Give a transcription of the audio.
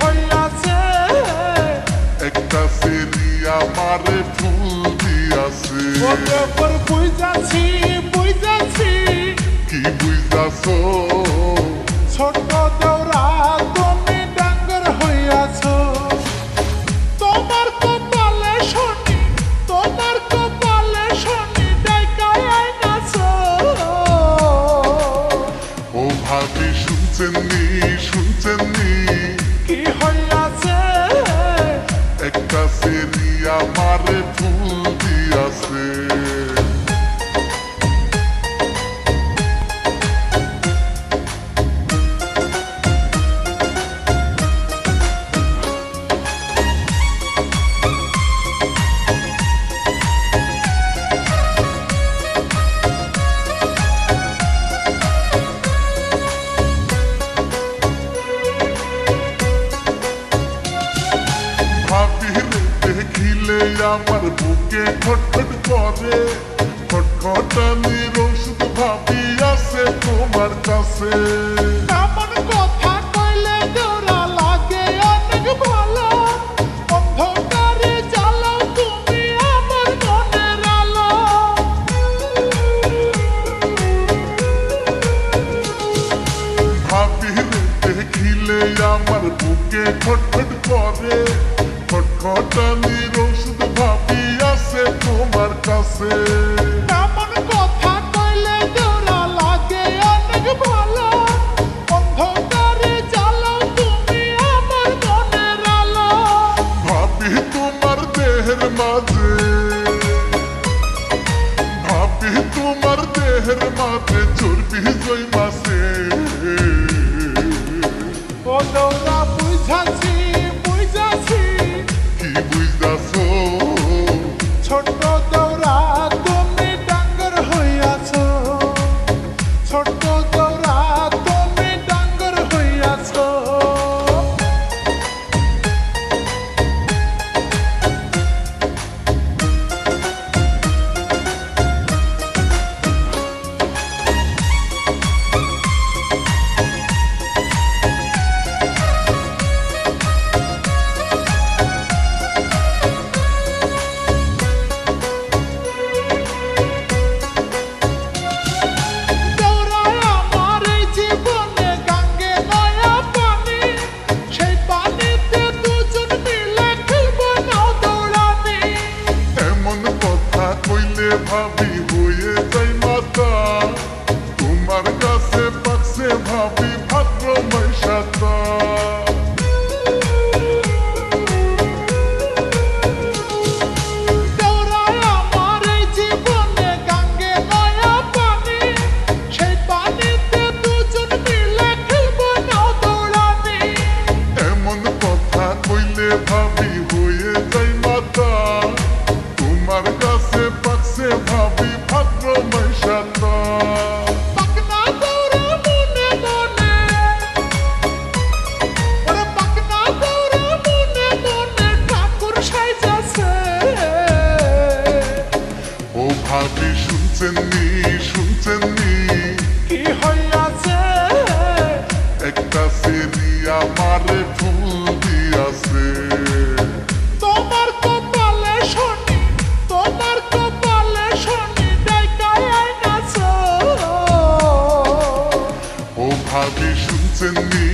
হইয়াছে একটা সেরি আমারে ফুল দিয়াছে ওরে পর বুঝাছি কি বুঝাছো ছোট দেওরা তুমি ডাঙ্গর হইয়াছো তোমার কপালে শনি ডাইকায় আইনাছো ও ভাবি শুনছেননি কি হইয়াছে একটা সেরি আমারে ফুল দিয়াছে দেখিলে আমার বুকে খটখট করে খটখটানির ওষুধ ভাবি আছে তোমার কাছে এমন কথা কইলে জোড়া লাগে অনেক ভালো অন্ধকারে জ্বালাও তুমি আমার মনের আলো ভাবি দেখিলে আমার বুকে খটখট করে খটখটানির ওষুধ ভাবি আছে তোমার কাছে এমন কথা কইলে জোড়া লাগে অনেক ভালো অন্ধকারে জ্বালাও তুমি আমার মনের আলো ভাবি তোমার দেহের মাঝে চর্বি জৈমাছে ও দৌড়া বুঝাছি কি বুঝাছো ছোট দৌড়া তুমি ডাঙ্গর হইয়াছো ছোট দৌড়া তুমি ডাঙ্গর হইয়াছো ভাবি হয়ে যাই মাতা তোমার কাছে পাকছে ভাবি ভাদ্র মাইশাতা এমন কথা কইলে ভাবি হয়ে যাই মাতা তোমার কাছে পাকছে ভাবি ভাদ্র মাইশাতা ও ভাবি শুনছেননি কি হইয়াছে একটা সেরি আমারে ফুল দিয়াছে তোমার কপালে শনি ডাইকায় আইনাছো ও ভাবি শুনছেননি